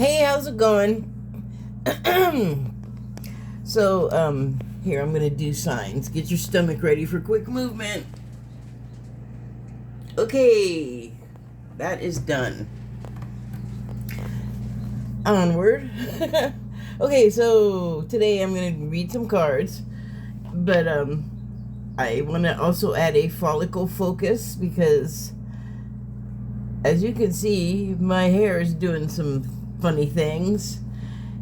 Hey, how's it going? Here I'm gonna do signs. Get your stomach ready for quick movement. Okay, that is done. Onward. Okay, so today I'm gonna read some cards, but I want to also add a follicle focus because, as you can see, my hair is doing some funny things.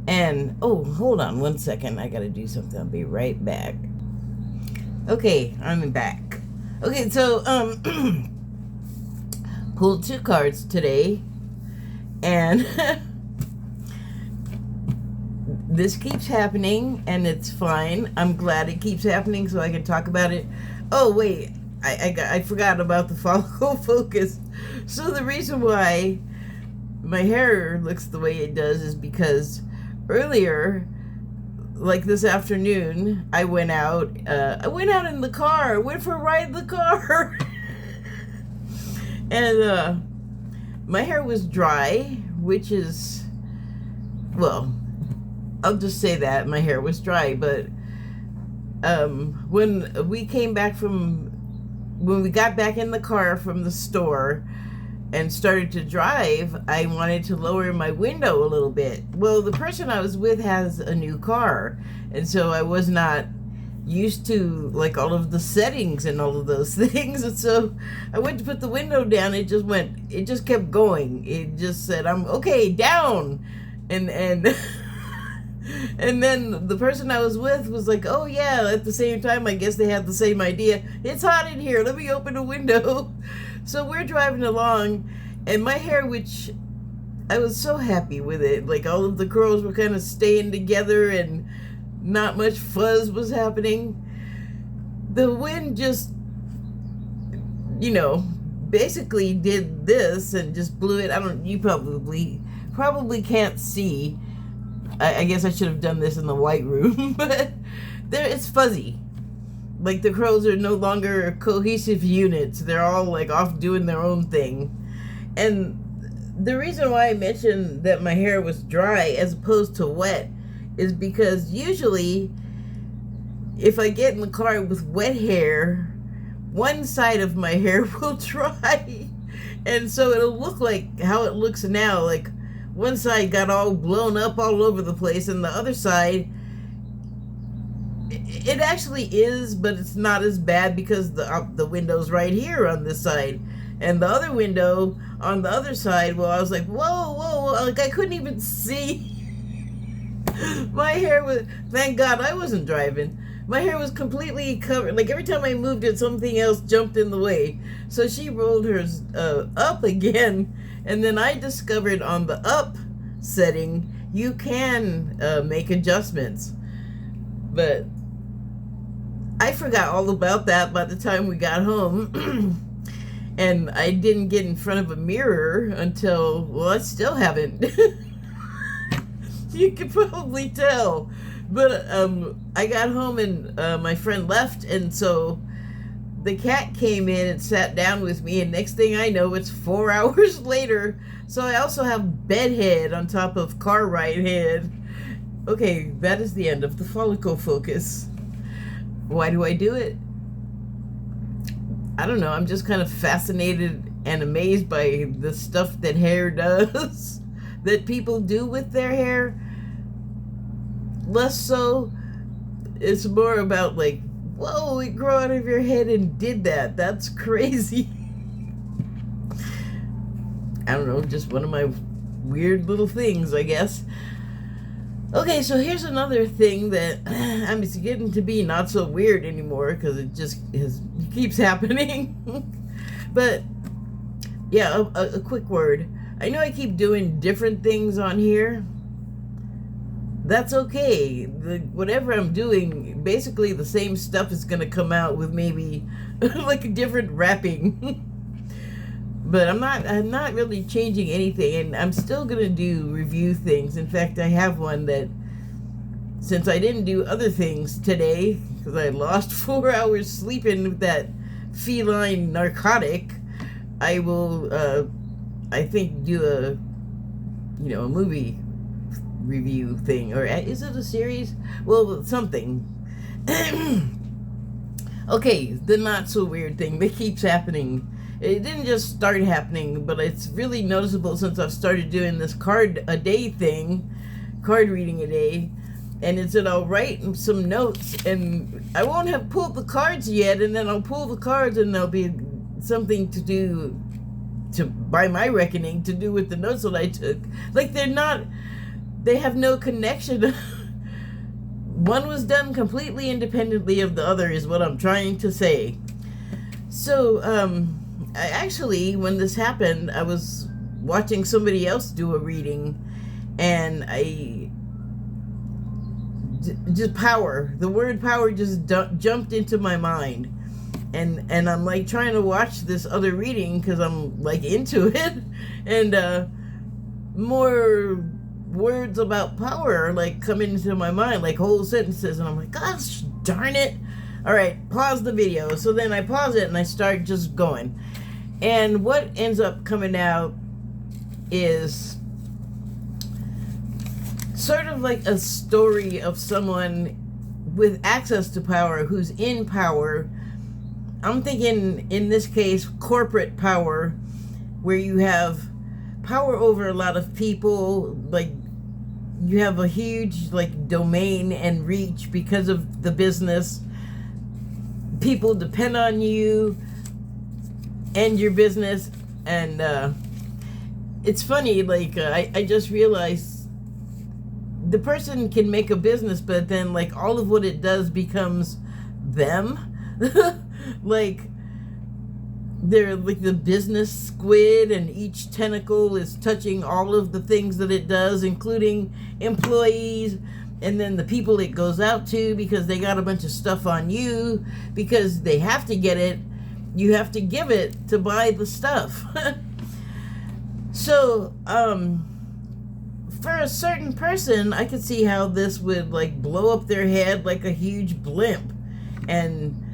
And oh, hold on one second, I gotta do something. I'll be right back. Okay, I'm back. Okay, so pulled two cards today, and this keeps happening, and it's fine. I'm glad it keeps happening so I can talk about it. Oh wait, I forgot about the follicle focus. So the reason why my hair looks the way it does is because earlier, like this afternoon, I went out in the car. I went for a ride in the car. And my hair was dry, which is, well, I'll just say that my hair was dry. But when we got back in the car from the store and started to drive, I wanted to lower my window a little bit. Well, the person I was with has a new car, and so I was not used to like all of the settings and all of those things. And so I went to put the window down. It just kept going. It just said, "I'm okay, down," and and then the person I was with was like, "Oh yeah." At the same time, I guess they had the same idea. "It's hot in here. Let me open a window." So we're driving along, and my hair, which I was so happy with it, like all of the curls were kind of staying together and not much fuzz was happening. The wind just, basically did this and just blew it. You probably can't see. I guess I should have done this in the white room, but it's fuzzy. Like the curls are no longer cohesive units. They're all like off doing their own thing. And the reason why I mentioned that my hair was dry as opposed to wet is because usually if I get in the car with wet hair, one side of my hair will dry. And so it'll look like how it looks now. Like one side got all blown up all over the place, and the other side, it actually is, but it's not as bad because the window's right here on this side, and the other window on the other side. Well, I was like, whoa, like I couldn't even see. My hair was, thank God I wasn't driving. My hair was completely covered. Like every time I moved it, something else jumped in the way. So she rolled hers up again, and then I discovered on the up setting you can make adjustments, but I forgot all about that by the time we got home. And I didn't get in front of a mirror until, well, I still haven't. You can probably tell. But I got home and my friend left, and so the cat came in and sat down with me, and next thing I know, it's 4 hours later. So I also have bed head on top of car ride head. Okay, that is the end of the follicle focus. Why do I do it? I don't know. I'm just kind of fascinated and amazed by the stuff that hair does, that people do with their hair. Less so, it's more about like, whoa, it grew out of your head and did that. That's crazy. I don't know, just one of my weird little things, I guess. Okay, so here's another thing that it's getting to be not so weird anymore because it keeps happening. But yeah, a quick word. I know I keep doing different things on here. That's okay. Whatever I'm doing, basically the same stuff is gonna come out with maybe like a different wrapping. But I'm not really changing anything, and I'm still gonna do review things. In fact, I have one that, since I didn't do other things today because I lost 4 hours sleeping with that feline narcotic, I will I think do a movie review thing, or is it a series? Well, something. Okay, the not so weird thing that keeps happening. It didn't just start happening, but it's really noticeable since I've started doing this card a day thing, card reading a day. And it said I'll write some notes, and I won't have pulled the cards yet, and then I'll pull the cards, and there'll be something to do, by my reckoning, to do with the notes that I took. Like, they have no connection. One was done completely independently of the other, is what I'm trying to say. So, I actually, when this happened, I was watching somebody else do a reading, and just power. The word power just jumped into my mind, and I'm like trying to watch this other reading because I'm like into it, and more words about power are like coming into my mind, like whole sentences, and I'm like, gosh darn it! All right, pause the video. So then I pause it and I start just going, and what ends up coming out is sort of like a story of someone with access to power who's in power. I'm thinking in this case corporate power, where you have power over a lot of people, like you have a huge like domain and reach because of the business. People depend on you and your business, and it's funny, like I just realized the person can make a business, but then like all of what it does becomes them. Like they're like the business squid, and each tentacle is touching all of the things that it does, including employees, and then the people it goes out to, because they got a bunch of stuff on you, because they have to get it. You have to give it to buy the stuff. So, for a certain person, I could see how this would like blow up their head like a huge blimp, and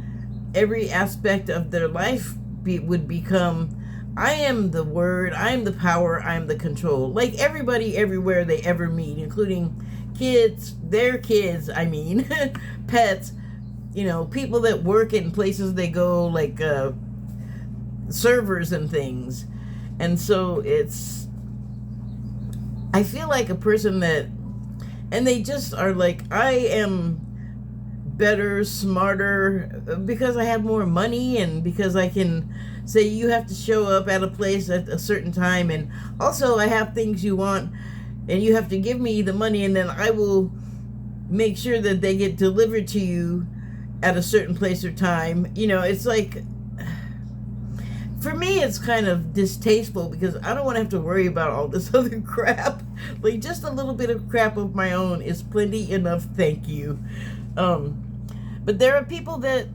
every aspect of their life would become, I am the word, I am the power, I am the control. Like everybody everywhere they ever meet, including kids, their kids, I mean, pets, you know, people that work in places they go, like servers and things. And so I feel like a person that, and they just are like, I am better, smarter, because I have more money, and because I can say you have to show up at a place at a certain time, and also I have things you want, and you have to give me the money, and then I will make sure that they get delivered to you at a certain place or time. You know, it's like, for me, it's kind of distasteful, because I don't want to have to worry about all this other crap. Like, just a little bit of crap of my own is plenty enough, thank you. But there are people that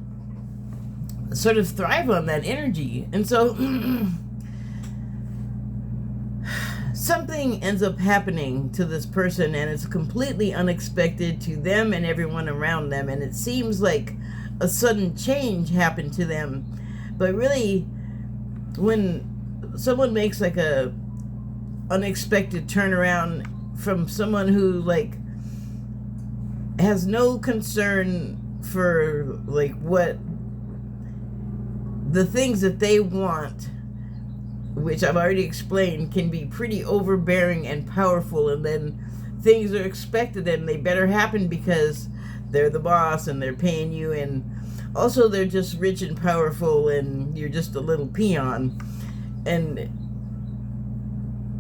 sort of thrive on that energy. And so something ends up happening to this person, and it's completely unexpected to them and everyone around them. And it seems like a sudden change happened to them. But really, when someone makes like a unexpected turnaround from someone who like has no concern for like what the things that they want, which I've already explained can be pretty overbearing and powerful, and then things are expected and they better happen because they're the boss and they're paying you, and also they're just rich and powerful and you're just a little peon. And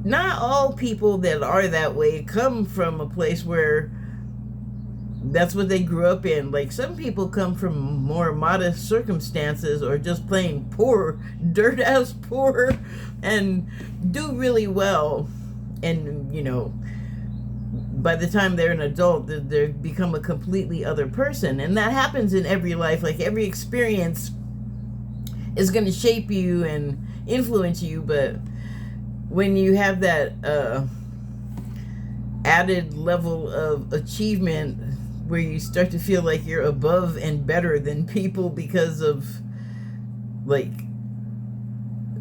not all people that are that way come from a place where that's what they grew up in. Like, some people come from more modest circumstances, or just plain poor, dirt ass poor, and do really well. And, you know, by the time they're an adult, they become a completely other person. And that happens in every life. Like, every experience is going to shape you and influence you. But when you have that added level of achievement, where you start to feel like you're above and better than people because of, like,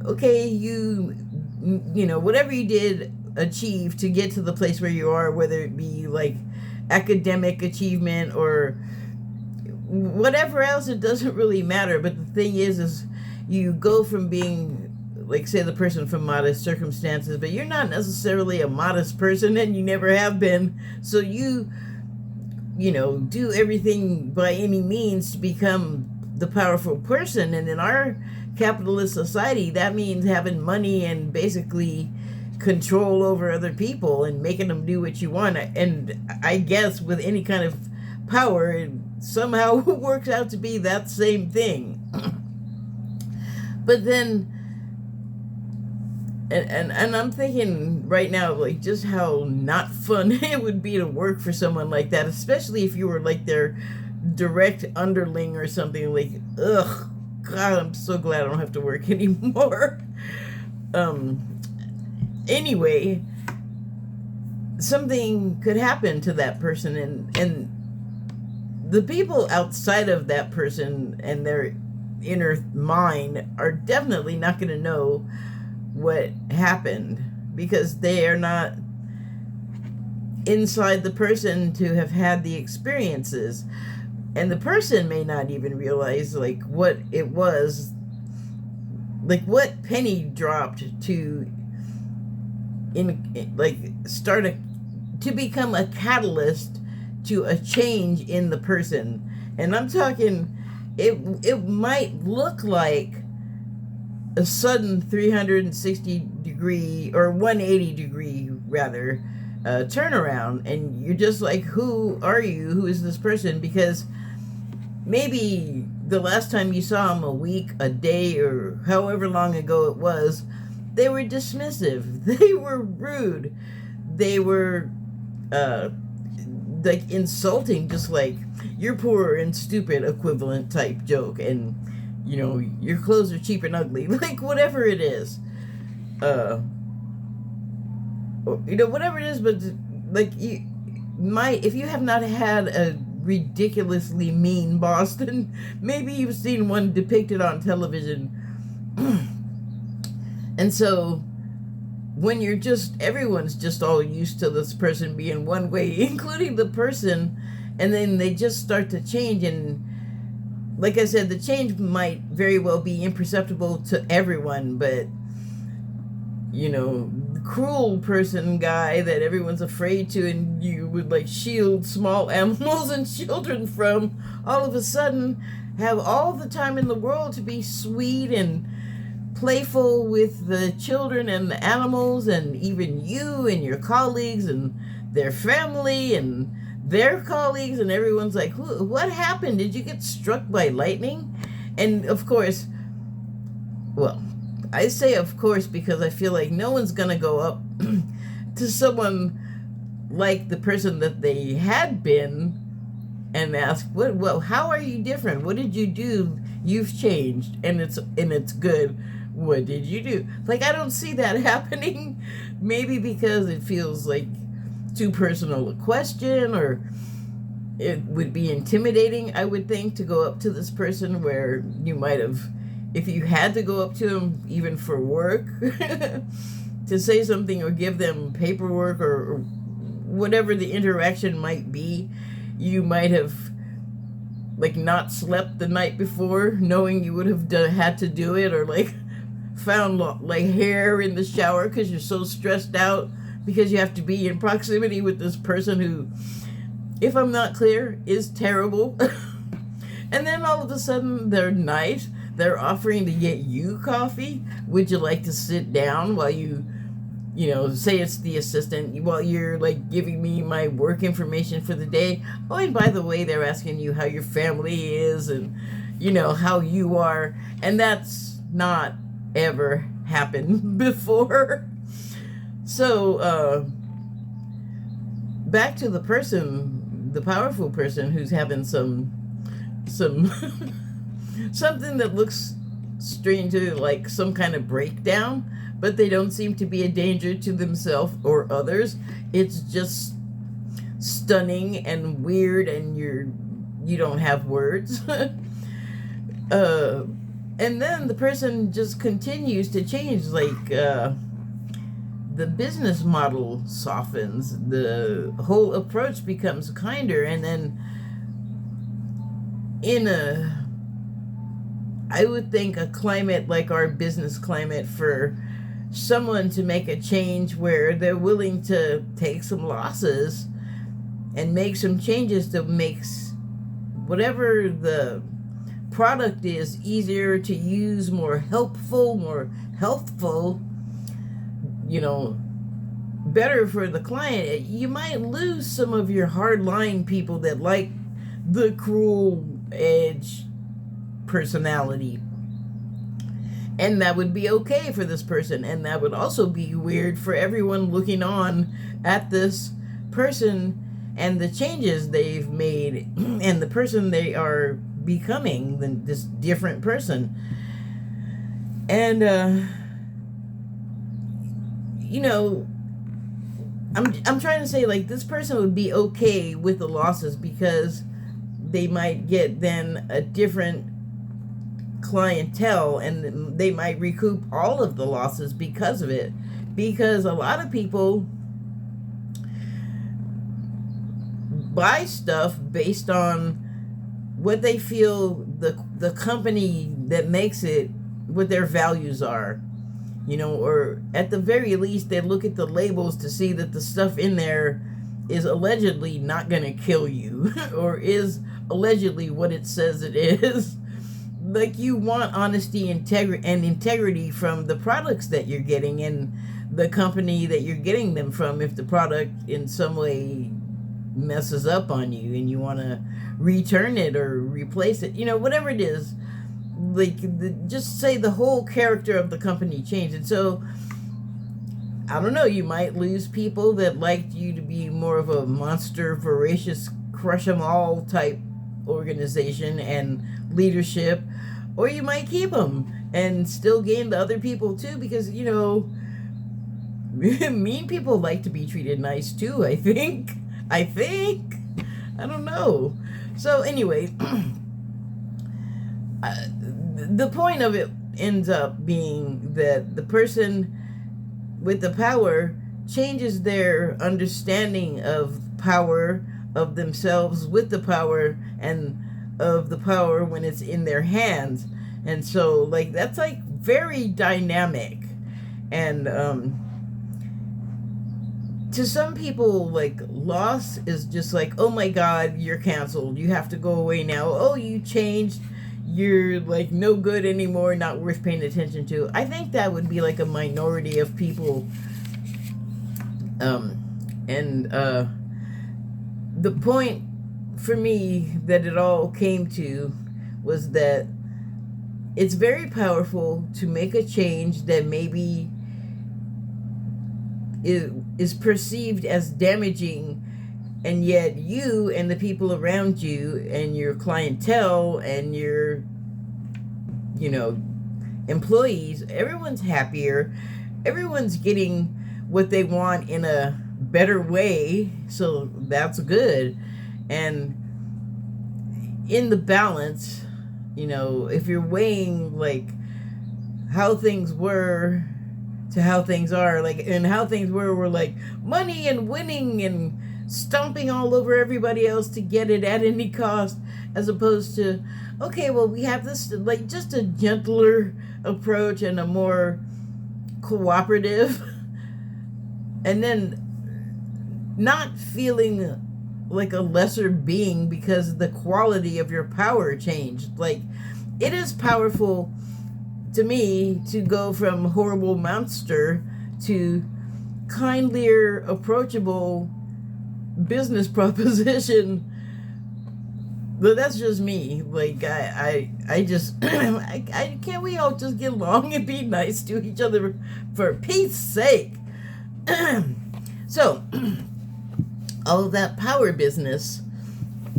okay, you know, whatever you did achieve to get to the place where you are, whether it be like academic achievement or whatever else. It doesn't really matter. But the thing is you go from being, like, say, the person from modest circumstances, but you're not necessarily a modest person, and you never have been. So you know, do everything by any means to become the powerful person. And in our capitalist society, that means having money and basically control over other people and making them do what you want. And I guess with any kind of power, it somehow works out to be that same thing. But then, and I'm thinking right now, like, just how not fun it would be to work for someone like that, especially if you were like their direct underling or something. Like, ugh, God, I'm so glad I don't have to work anymore. Anyway, something could happen to that person, and the people outside of that person and their inner mind are definitely not going to know what happened, because they are not inside the person to have had the experiences. And the person may not even realize, like, what it was, like, what penny dropped to to become a catalyst to a change in the person. And I'm talking, it might look like a sudden 360 degree, or 180 degree rather, turnaround, and you're just like, who are you? Who is this person? Because maybe the last time you saw them, a week, a day, or however long ago it was, they were dismissive, they were rude, they were like insulting, just like you're poor and stupid equivalent type joke, and you know, your clothes are cheap and ugly, like whatever it is, you know, whatever it is. But like, if you have not had a ridiculously mean boss, then maybe you've seen one depicted on television. And so when you're everyone's just all used to this person being one way, including the person, and then they just start to change. And like I said, the change might very well be imperceptible to everyone, but you know, the cruel person guy that everyone's afraid to, and you would like shield small animals and children from, all of a sudden have all the time in the world to be sweet and playful with the children and the animals, and even you and your colleagues and their family and their colleagues, and everyone's like, what happened? Did you get struck by lightning? And of course, well, I say of course because I feel like no one's gonna go up to someone like the person that they had been and ask, well, how are you different? What did you do? You've changed, and it's good. What did you do? Like, I don't see that happening. Maybe because it feels like too personal a question, or it would be intimidating, I would think, to go up to this person, where you might have, if you had to go up to them even for work to say something or give them paperwork or whatever the interaction might be, you might have like not slept the night before knowing you would have had to do it, or like found like hair in the shower because you're so stressed out because you have to be in proximity with this person who, if I'm not clear, is terrible. And then all of a sudden they're nice, they're offering to get you coffee. Would you like to sit down while you know, say it's the assistant, while you're like giving me my work information for the day. Oh, and by the way, they're asking you how your family is and, you know, how you are. And that's not ever happened before. So, back to the person, the powerful person who's having some something that looks strange, to like some kind of breakdown, but they don't seem to be a danger to themselves or others. It's just stunning and weird, and you don't have words. And then the person just continues to change, like the business model softens, the whole approach becomes kinder, and then I would think a climate like our business climate, for someone to make a change where they're willing to take some losses and make some changes that makes whatever the product is easier to use, more helpful, more healthful, better for the client. You might lose some of your hardline people that like the cruel edge personality, and that would be okay for this person, and that would also be weird for everyone looking on at this person and the changes they've made and the person they are becoming, this different person. And I'm trying to say, like, this person would be okay with the losses because they might get then a different clientele, and they might recoup all of the losses because of it. Because a lot of people buy stuff based on what they feel the company that makes it, what their values are, or at the very least they look at the labels to see that the stuff in there is allegedly not going to kill you or is allegedly what it says it is. Like, you want honesty and integrity from the products that you're getting and the company that you're getting them from. If the product in some way messes up on you and you want to return it or replace it, whatever it is, like, just say the whole character of the company changed. And so, I don't know, you might lose people that liked you to be more of a monster, voracious, crush them all type organization and leadership, or you might keep them and still gain the other people too, because mean people like to be treated nice too. I think I don't know. So anyway, the point of it ends up being that the person with the power changes their understanding of power, of themselves with the power, and of the power when it's in their hands. And so, like, that's like very dynamic. And to some people, like, loss is just like, oh my god, you're canceled, you have to go away now, oh, you changed, you're like no good anymore, not worth paying attention to. I think that would be like a minority of people. The point for me that it all came to was that it's very powerful to make a change that maybe is perceived as damaging, and yet you and the people around you and your clientele and your employees, everyone's happier, everyone's getting what they want in a better way, so that's good. And in the balance, if you're weighing like how things were to how things are, like, and how things were like money and winning and stomping all over everybody else to get it at any cost, as opposed to, okay, well, we have this, like, just a gentler approach and a more cooperative, and then not feeling like a lesser being because the quality of your power changed. Like, it is powerful to me to go from horrible monster to kindlier, approachable business proposition. But that's just me. Like, I just can't we all just get along and be nice to each other for Pete's sake? So all of that power business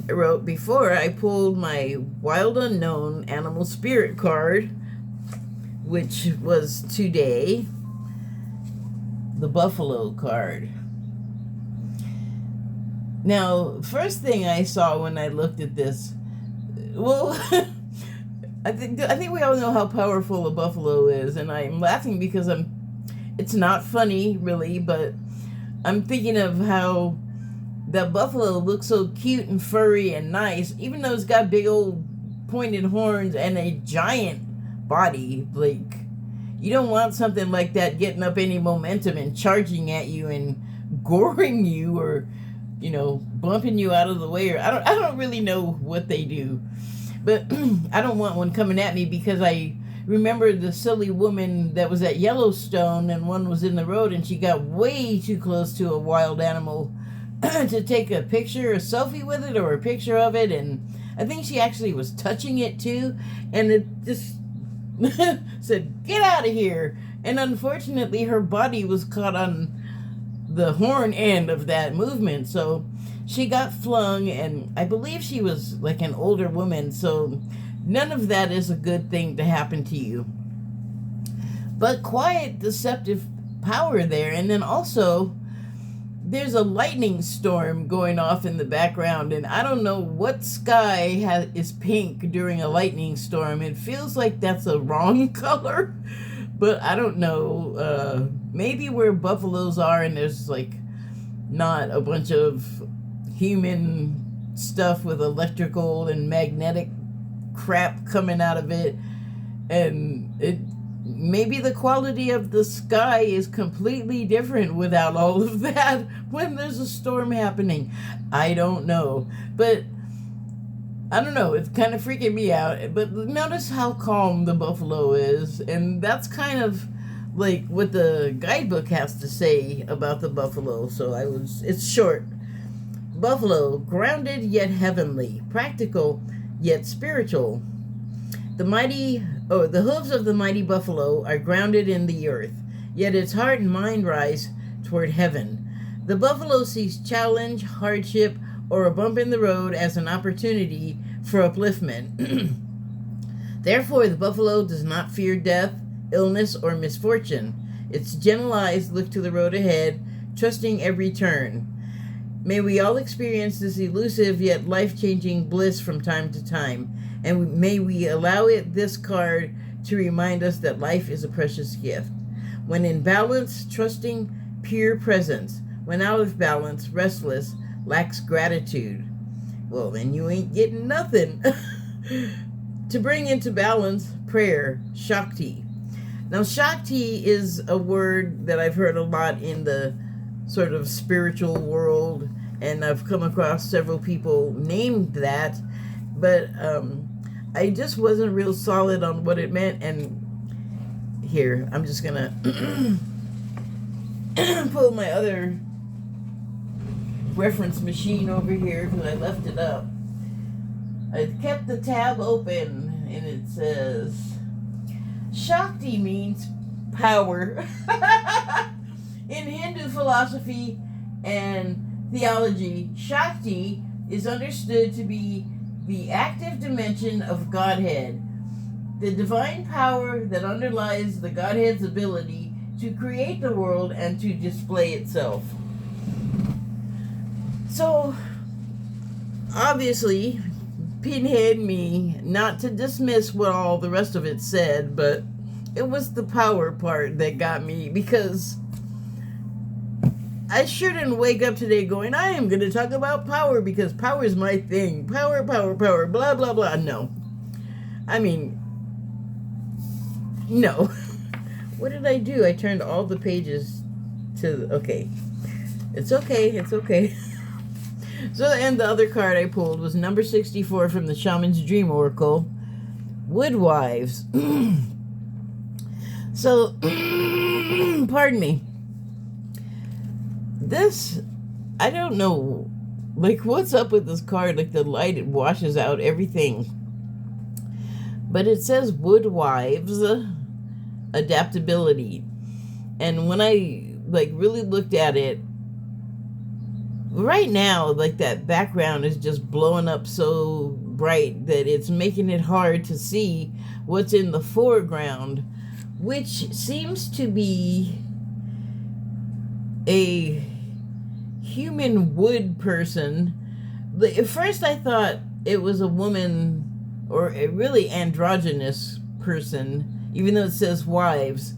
I wrote before I pulled my Wild Unknown Animal Spirit card, which was today the Buffalo card. Now, first thing I saw when I looked at this, well, I think we all know how powerful a buffalo is, and I'm laughing because it's not funny, really, but I'm thinking of how the buffalo looks so cute and furry and nice, even though it's got big old pointed horns and a giant body. Like, you don't want something like that getting up any momentum and charging at you and goring you, or, you know, bumping you out of the way. Or I don't really know what they do, but I don't want one coming at me, because I remember the silly woman that was at Yellowstone, and one was in the road and she got way too close to a wild animal to take a picture, a selfie with it, or a picture of it, and I think she actually was touching it too, and it just said, "Get out of here!" And unfortunately, her body was caught on the horn end of that movement, so she got flung, and I believe she was like an older woman, so none of that is a good thing to happen to you. But quiet, deceptive power there, and then also there's a lightning storm going off in the background, and I don't know what sky is pink during a lightning storm. It feels like that's a wrong color, but I don't know. Maybe where buffaloes are and there's like not a bunch of human stuff with electrical and magnetic crap coming out of it, and maybe the quality of the sky is completely different without all of that when there's a storm happening. I don't know. But I don't know, it's kind of freaking me out. But notice how calm the buffalo is, and that's kind of like what the guidebook has to say about the buffalo. So it's short. Buffalo, grounded yet heavenly, practical yet spiritual. The hooves of the mighty buffalo are grounded in the earth, yet its heart and mind rise toward heaven. The buffalo sees challenge, hardship, or a bump in the road as an opportunity for upliftment. Therefore, the buffalo does not fear death, illness, or misfortune. Its gentle eyes look to the road ahead, trusting every turn. May we all experience this elusive yet life-changing bliss from time to time, and may we allow this card to remind us that life is a precious gift. When in balance, trusting pure presence. When out of balance, restless, lacks gratitude. Well, then you ain't getting nothing. To bring into balance, prayer, Shakti. Now, Shakti is a word that I've heard a lot in the sort of spiritual world, and I've come across several people named that, but I just wasn't real solid on what it meant. And here, I'm just gonna pull my other reference machine over here because I left it up. I kept the tab open, and it says Shakti means power. In Hindu philosophy and theology, Shakti is understood to be the active dimension of Godhead, the divine power that underlies the Godhead's ability to create the world and to display itself. So, obviously, pinhead me, not to dismiss what all the rest of it said, but it was the power part that got me, because I sure didn't wake up today going, I am going to talk about power because power is my thing. Power, power, power, blah, blah, blah. No. I mean, no. What did I do? I turned all the pages to, okay. It's okay. It's okay. So, and the other card I pulled was number 64 from the Shaman's Dream Oracle, Woodwives. So, pardon me. This, I don't know, like, what's up with this card? Like, the light, it washes out everything. But it says Woodwives, adaptability. And when I, like, really looked at it, right now, like, that background is just blowing up so bright that it's making it hard to see what's in the foreground, which seems to be a human wood person. At first I thought it was a woman or a really androgynous person, even though it says wives.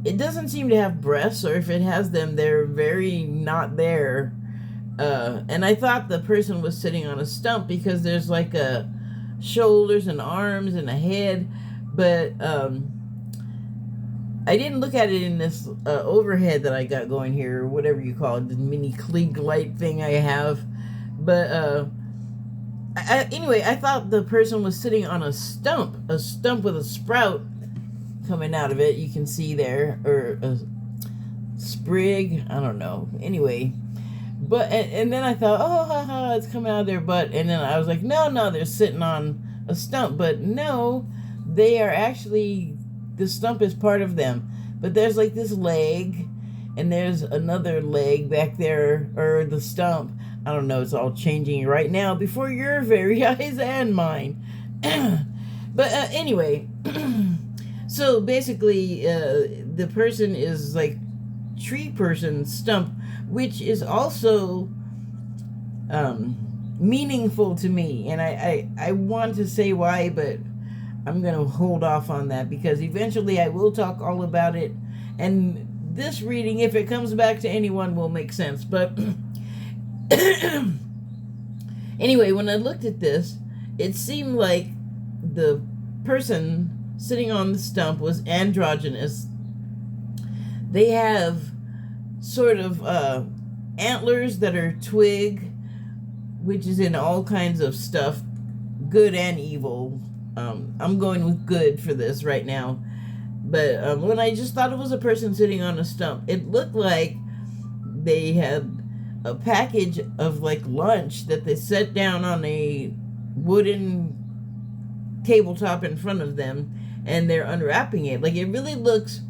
it doesn't seem to have breasts, or if it has them, they're very not there. And I thought the person was sitting on a stump because there's like a shoulders and arms and a head, but I didn't look at it in this overhead that I got going here, or whatever you call it, the mini Klieg light thing I have. But anyway, I thought the person was sitting on a stump with a sprout coming out of it. You can see there, or a sprig, I don't know. Anyway, but and then I thought, oh, haha, it's coming out of their butt. And then I was like, no, they're sitting on a stump. But no, they are actually, the stump is part of them. But there's like this leg, and there's another leg back there, or the stump. I don't know, it's all changing right now before your very eyes and mine. But anyway, so basically, the person is like tree person stump, which is also meaningful to me. And I want to say why, but I'm going to hold off on that because eventually I will talk all about it. And this reading, if it comes back to anyone, will make sense. But anyway, when I looked at this, it seemed like the person sitting on the stump was androgynous. They have sort of antlers that are twig, which is in all kinds of stuff, good and evil. I'm going with good for this right now. But when I just thought it was a person sitting on a stump, it looked like they had a package of like lunch that they set down on a wooden tabletop in front of them, and they're unwrapping it. Like it really looks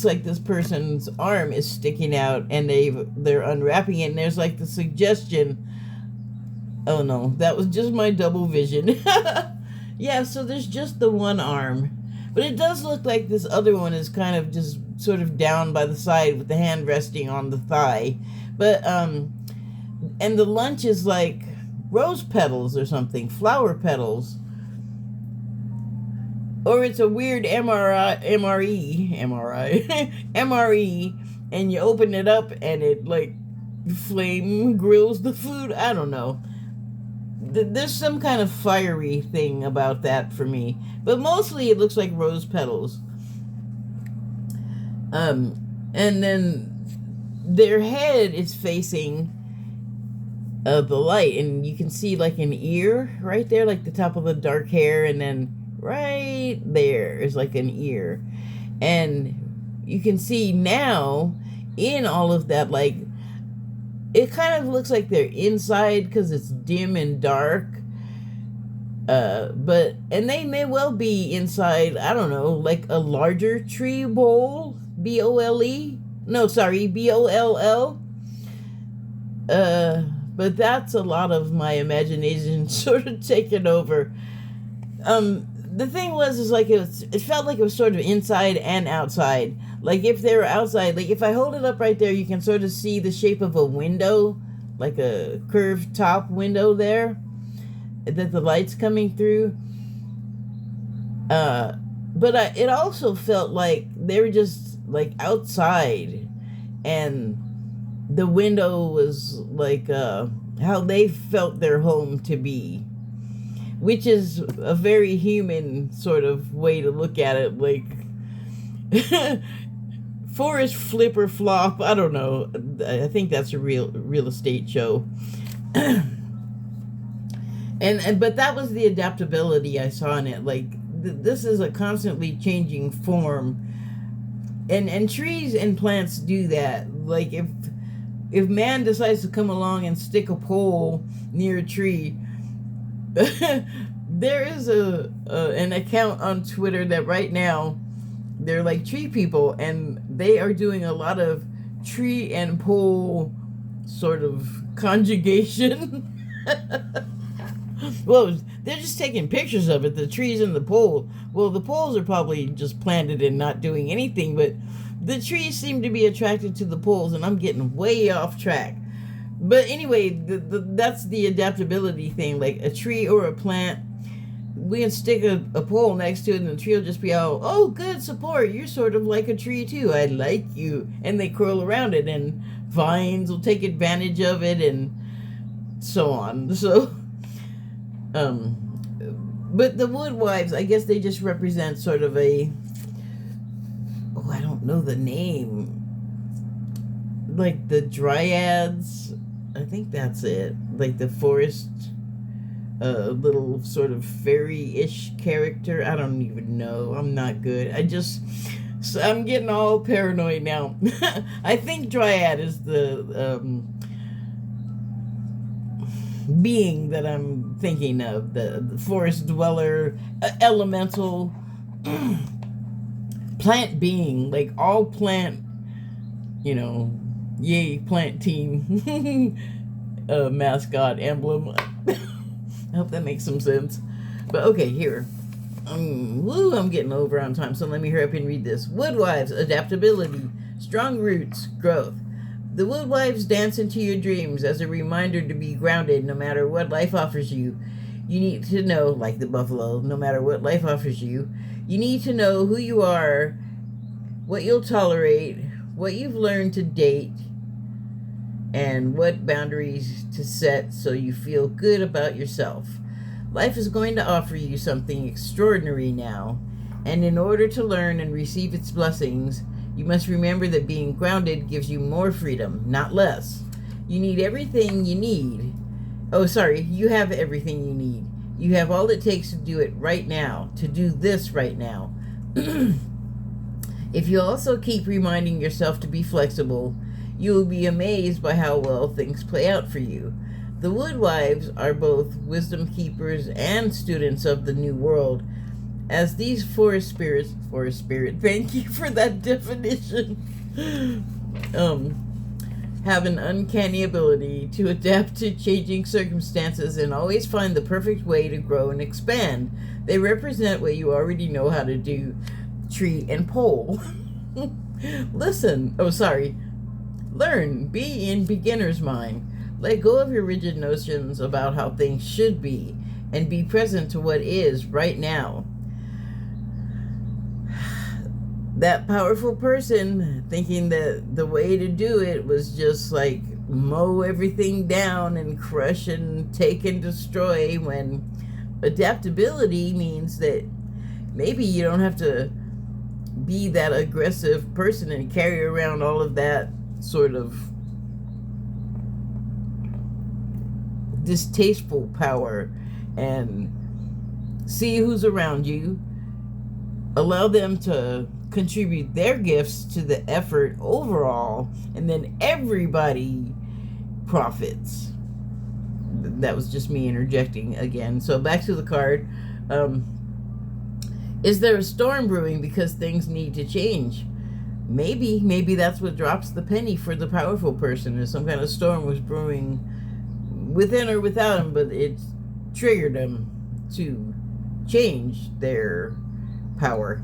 like this person's arm is sticking out, and they're unwrapping it, and there's like the suggestion. Oh no, that was just my double vision. Yeah, so there's just the one arm, but it does look like this other one is kind of just sort of down by the side with the hand resting on the thigh. But and the lunch is like rose petals or something, flower petals, or it's a weird MRE, and you open it up and it like flame grills the food. I don't know. There's some kind of fiery thing about that for me, but mostly it looks like rose petals. And then their head is facing the light, and you can see like an ear right there, like the top of the dark hair, and then right there is like an ear. And you can see and all of that, like, it kind of looks like they're inside because it's dim and dark. And they may well be inside, I don't know, like a larger tree bole, B-O-L-E. No, sorry, B-O-L-L. But that's a lot of my imagination sort of taken over. The thing is like it felt like it was sort of inside and outside. Like if they were outside, like if I hold it up right there, you can sort of see the shape of a window, like a curved top window there, that the light's coming through. But it also felt like they were just like outside, and the window was like how they felt their home to be, which is a very human sort of way to look at it. Like Forest Flip or Flop, I don't know. I think that's a real estate show. But that was the adaptability I saw in it. Like this is a constantly changing form, and trees and plants do that. Like if man decides to come along and stick a pole near a tree, there is an account on Twitter that right now they're like tree people, and they are doing a lot of tree and pole sort of conjugation. Well, they're just taking pictures of it, the trees and the pole. Well, the poles are probably just planted and not doing anything, but the trees seem to be attracted to the poles, and I'm getting way off track. But anyway, that's the adaptability thing. Like a tree or a plant we can stick a pole next to it and the tree will just be all, oh, good support. You're sort of like a tree too. I like you. And they curl around it and vines will take advantage of it and so on. So, but the wood wives, I guess they just represent sort of I don't know the name. Like the dryads. I think that's it. Like the forest little sort of fairy-ish character. I don't even know. I'm not good. I'm getting all paranoid now. I think dryad is the being that I'm thinking of. The forest dweller, elemental, plant being. Like all plant, yay, plant team. Mascot emblem. I hope that makes some sense. But okay, here. I'm getting over on time, so let me hurry up and read this. Woodwives, adaptability, strong roots, growth. The woodwives dance into your dreams as a reminder to be grounded no matter what life offers you. You need to know, like the buffalo, no matter what life offers you, you need to know who you are, what you'll tolerate, what you've learned to date, and what boundaries to set so you feel good about yourself. Life is going to offer you something extraordinary now, and in order to learn and receive its blessings, you must remember that being grounded gives you more freedom, not less. You need everything you need. You have everything you need. You have all it takes to do it right now, to do this right now. If you also keep reminding yourself to be flexible, you will be amazed by how well things play out for you. The woodwives are both wisdom keepers and students of the new world. As these forest spirit, thank you for that definition, have an uncanny ability to adapt to changing circumstances and always find the perfect way to grow and expand. They represent what you already know how to do, tree and pole. Learn, be in beginner's mind. Let go of your rigid notions about how things should be and be present to what is right now. That powerful person thinking that the way to do it was just like mow everything down and crush and take and destroy, when adaptability means that maybe you don't have to be that aggressive person and carry around all of that sort of distasteful power, and see who's around you, allow them to contribute their gifts to the effort overall, and then everybody profits. That was just me interjecting again. So back to the card. Is there a storm brewing because things need to change? Maybe that's what drops the penny for the powerful person, is some kind of storm was brewing within or without them, but it triggered them to change their power.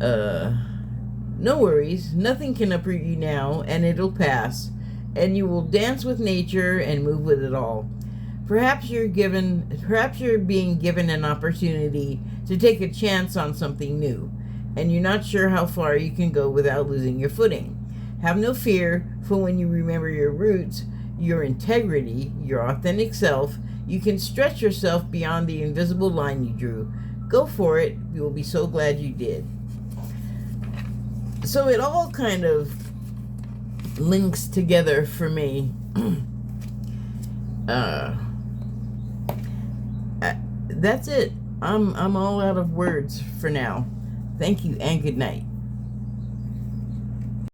No worries, nothing can uproot you now, and it'll pass, and you will dance with nature and move with it all. Perhaps you're being given an opportunity to take a chance on something new, and you're not sure how far you can go without losing your footing. Have no fear, for when you remember your roots, your integrity, your authentic self, you can stretch yourself beyond the invisible line you drew. Go for it. You will be so glad you did. So it all kind of links together for me. That's it. I'm all out of words for now. Thank you and good night.